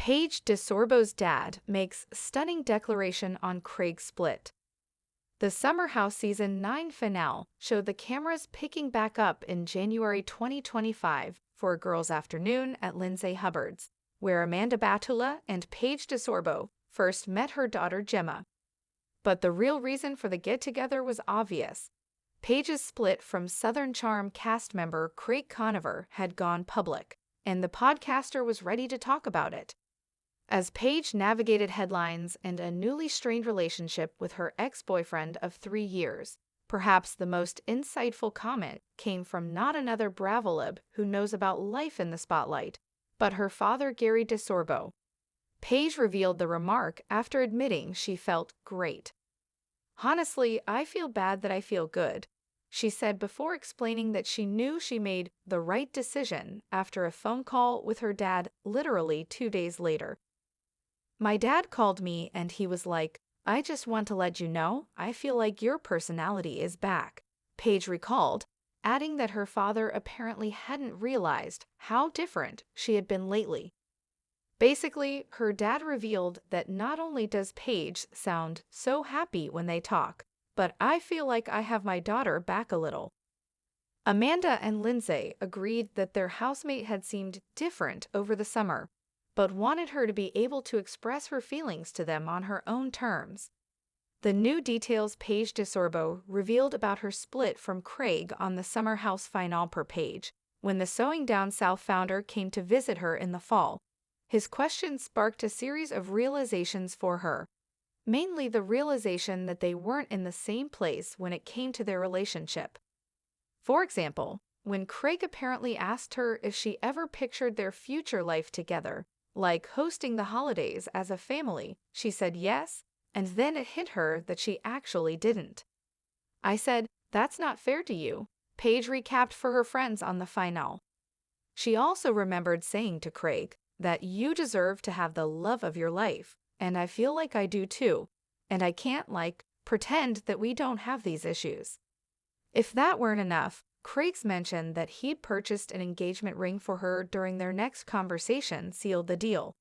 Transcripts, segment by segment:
Paige DeSorbo's dad makes stunning declaration on Craig's split. The Summer House Season 9 finale showed the cameras picking back up in January 2025 for a girls' afternoon at Lindsay Hubbard's, where Amanda Batula and Paige DeSorbo first met her daughter Gemma. But the real reason for the get-together was obvious. Paige's split from Southern Charm cast member Craig Conover had gone public, and the podcaster was ready to talk about it. As Paige navigated headlines and a newly strained relationship with her ex-boyfriend of 3 years, perhaps the most insightful comment came from not another Bravolib who knows about life in the spotlight, but her father Gary DeSorbo. Paige revealed the remark after admitting she felt great. "Honestly, I feel bad that I feel good," she said before explaining that she knew she made the right decision after a phone call with her dad literally 2 days later. "My dad called me and he was like, 'I just want to let you know, I feel like your personality is back,'" Paige recalled, adding that her father apparently hadn't realized how different she had been lately. Basically, her dad revealed that not only does Paige sound so happy when they talk, but I feel like I have my daughter back a little. Amanda and Lindsay agreed that their housemate had seemed different over the summer, but wanted her to be able to express her feelings to them on her own terms. The new details Paige DeSorbo revealed about her split from Craig on the Summer House finale per Paige, when the Sewing Down South founder came to visit her in the fall. His question sparked a series of realizations for her, mainly the realization that they weren't in the same place when it came to their relationship. For example, when Craig apparently asked her if she ever pictured their future life together, like hosting the holidays as a family, she said yes, and then it hit her that she actually didn't. "I said, 'That's not fair to you,'" Paige recapped for her friends on the finale. She also remembered saying to Craig that "you deserve to have the love of your life, and I feel like I do too, and I can't, pretend that we don't have these issues." If that weren't enough, Craig's mention that he'd purchased an engagement ring for her during their next conversation sealed the deal.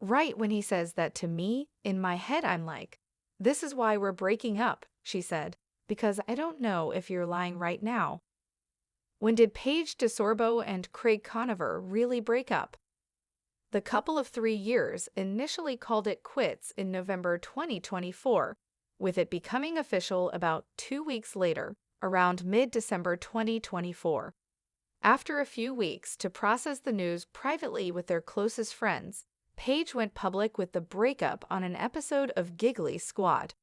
"Right when he says that to me, in my head I'm like, 'This is why we're breaking up,'" she said, "because I don't know if you're lying right now." When did Paige DeSorbo and Craig Conover really break up? The couple of 3 years initially called it quits in November 2024, with it becoming official about 2 weeks later, around mid-December 2024. After a few weeks to process the news privately with their closest friends, Paige went public with the breakup on an episode of Giggly Squad.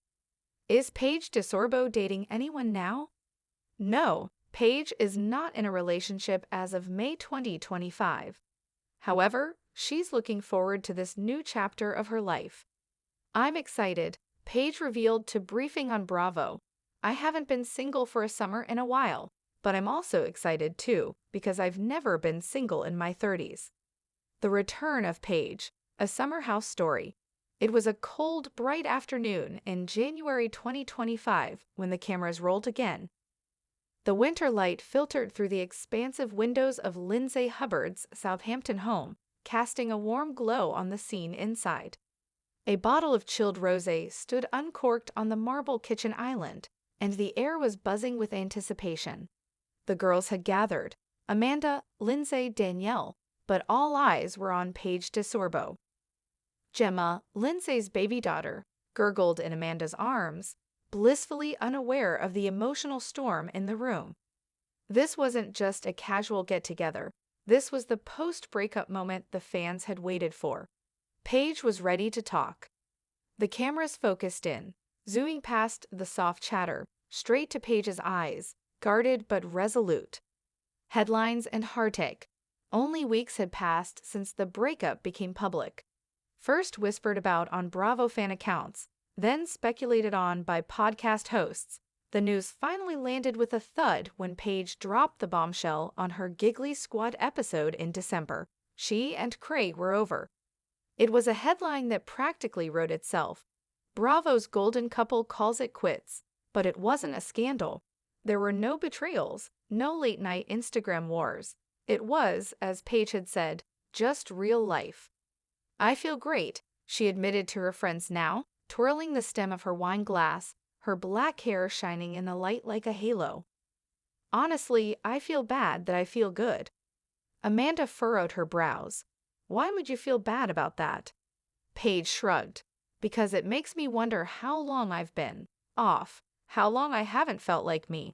Is Paige DeSorbo dating anyone now? No, Paige is not in a relationship as of May 2025. However, she's looking forward to this new chapter of her life. "I'm excited," Paige revealed to Briefing on Bravo. "I haven't been single for a summer in a while, but I'm also excited too, because I've never been single in my 30s. The return of Paige, a summer house story. It was a cold, bright afternoon in January 2025 when the cameras rolled again. The winter light filtered through the expansive windows of Lindsay Hubbard's Southampton home, casting a warm glow on the scene inside. A bottle of chilled rosé stood uncorked on the marble kitchen island, and the air was buzzing with anticipation. The girls had gathered, Amanda, Lindsay, Danielle, but all eyes were on Paige DeSorbo. Gemma, Lindsay's baby daughter, gurgled in Amanda's arms, blissfully unaware of the emotional storm in the room. This wasn't just a casual get-together. This was the post-breakup moment the fans had waited for. Paige was ready to talk. The cameras focused in, zooming past the soft chatter, straight to Paige's eyes, guarded but resolute. Headlines and heartache. Only weeks had passed since the breakup became public. First whispered about on Bravo fan accounts, then speculated on by podcast hosts, the news finally landed with a thud when Paige dropped the bombshell on her Giggly Squad episode in December. She and Craig were over. It was a headline that practically wrote itself. Bravo's golden couple calls it quits, but it wasn't a scandal. There were no betrayals, no late-night Instagram wars. It was, as Paige had said, just real life. I feel great, she admitted to her friends now, twirling the stem of her wine glass, her black hair shining in the light like a halo. Honestly, I feel bad that I feel good. Amanda furrowed her brows. Why would you feel bad about that? Paige shrugged. Because it makes me wonder how long I've been off, how long I haven't felt like me.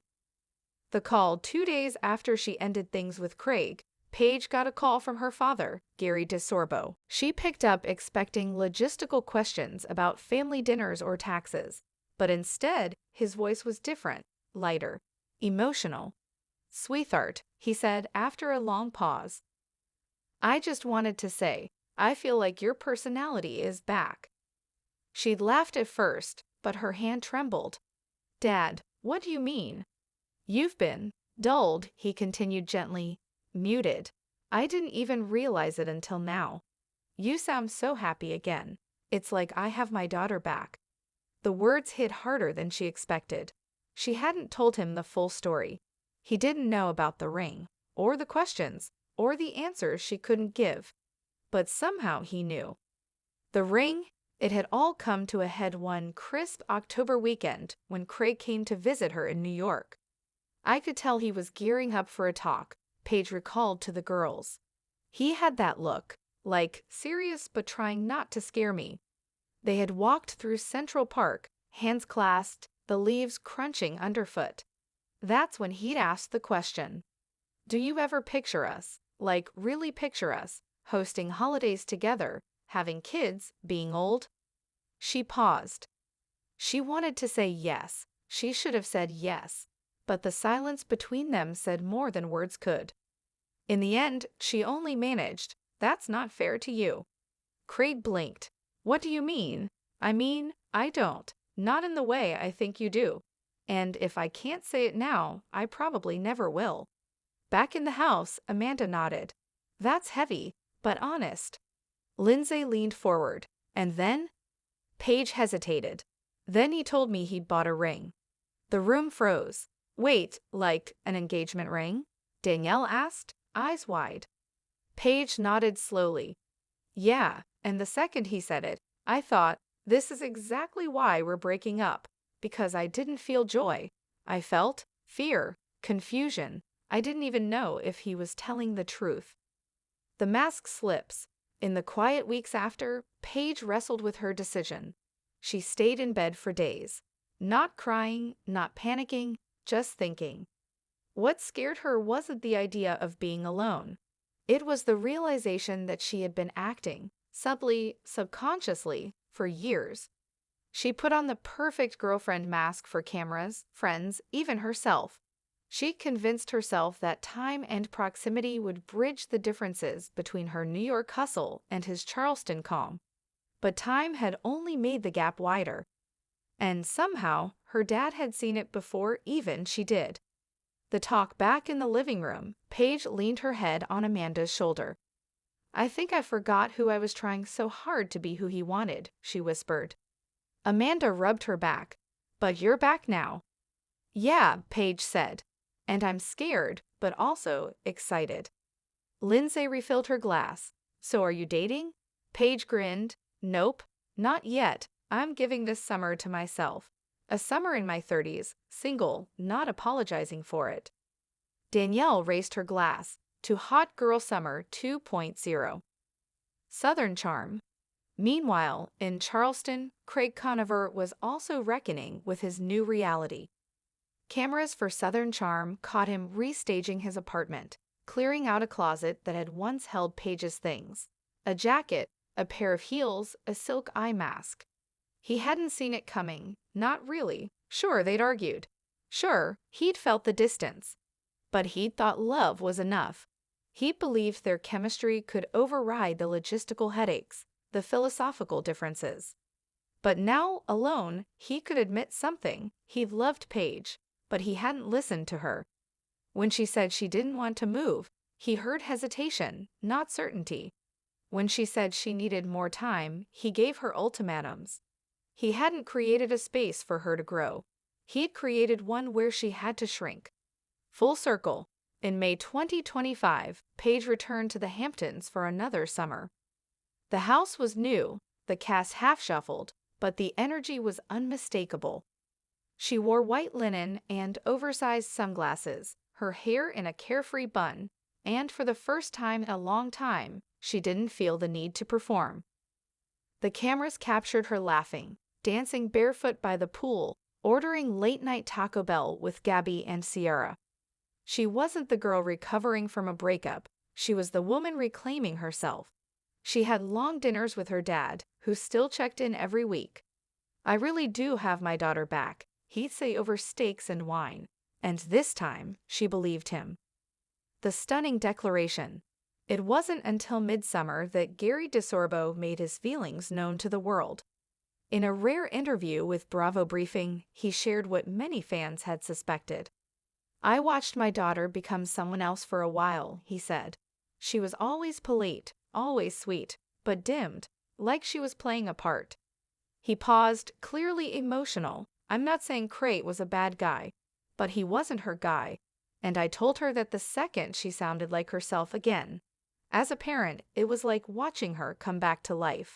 The call 2 days after she ended things with Craig, Paige got a call from her father, Gary DeSorbo. She picked up expecting logistical questions about family dinners or taxes, but instead, his voice was different, lighter, emotional. "Sweetheart," he said after a long pause. "I just wanted to say, I feel like your personality is back." She'd laughed at first, but her hand trembled. "Dad, what do you mean?" "You've been dulled," he continued gently, "muted. I didn't even realize it until now. You sound so happy again. It's like I have my daughter back." The words hit harder than she expected. She hadn't told him the full story. He didn't know about the ring, or the questions, or the answers she couldn't give. But somehow he knew. The ring, it had all come to a head one crisp October weekend when Craig came to visit her in New York. "I could tell he was gearing up for a talk," Paige recalled to the girls. "He had that look, like serious but trying not to scare me." They had walked through Central Park, hands clasped, the leaves crunching underfoot. That's when he'd asked the question, "Do you ever picture us, like really picture us, hosting holidays together, having kids, being old?" She paused. She wanted to say yes. She should have said yes. But the silence between them said more than words could. In the end, she only managed, "That's not fair to you." Craig blinked. "What do you mean?" "I mean, I don't. Not in the way I think you do. And if I can't say it now, I probably never will." Back in the house, Amanda nodded. "That's heavy, but honest." Lindsay leaned forward. "And then?" Paige hesitated. "Then he told me he'd bought a ring." The room froze. "Wait, like an engagement ring?" Danielle asked, eyes wide. Paige nodded slowly. "Yeah, and the second he said it, I thought, this is exactly why we're breaking up, because I didn't feel joy. I felt fear, confusion. I didn't even know if he was telling the truth." The mask slips. In the quiet weeks after, Paige wrestled with her decision. She stayed in bed for days. Not crying, not panicking, just thinking. What scared her wasn't the idea of being alone. It was the realization that she had been acting, subtly, subconsciously, for years. She put on the perfect girlfriend mask for cameras, friends, even herself. She convinced herself that time and proximity would bridge the differences between her New York hustle and his Charleston calm. But time had only made the gap wider. And somehow, her dad had seen it before even she did. The talk back in the living room, Paige leaned her head on Amanda's shoulder. "I think I forgot who I was trying so hard to be who he wanted," she whispered. Amanda rubbed her back. "But you're back now." "Yeah," Paige said. "And I'm scared, but also excited." Lindsay refilled her glass. "So are you dating?" Paige grinned. "Nope, not yet. I'm giving this summer to myself. A summer in my 30s, single, not apologizing for it." Danielle raised her glass to Hot Girl Summer 2.0. Southern Charm. Meanwhile, in Charleston, Craig Conover was also reckoning with his new reality. Cameras for Southern Charm caught him restaging his apartment, clearing out a closet that had once held Paige's things. A jacket, a pair of heels, a silk eye mask. He hadn't seen it coming, not really. Sure, they'd argued. Sure, he'd felt the distance. But he'd thought love was enough. He believed their chemistry could override the logistical headaches, the philosophical differences. But now, alone, he could admit something. He'd loved Paige, but he hadn't listened to her. When she said she didn't want to move, he heard hesitation, not certainty. When she said she needed more time, he gave her ultimatums. He hadn't created a space for her to grow. He'd created one where she had to shrink. Full circle. In May 2025, Paige returned to the Hamptons for another summer. The house was new, the cast half-shuffled, but the energy was unmistakable. She wore white linen and oversized sunglasses, her hair in a carefree bun, and for the first time in a long time, she didn't feel the need to perform. The cameras captured her laughing, dancing barefoot by the pool, ordering late-night Taco Bell with Gabby and Sierra. She wasn't the girl recovering from a breakup, she was the woman reclaiming herself. She had long dinners with her dad, who still checked in every week. "I really do have my daughter back," he'd say over steaks and wine, and this time she believed him. The stunning declaration. It wasn't until midsummer that Gary DeSorbo made his feelings known to the world. In a rare interview with Bravo Briefing, he shared what many fans had suspected. "I watched my daughter become someone else for a while," he said. "She was always polite, always sweet, but dimmed, like she was playing a part." He paused, clearly emotional. "I'm not saying Craig was a bad guy, but he wasn't her guy, and I told her that the second she sounded like herself again. As a parent, it was like watching her come back to life."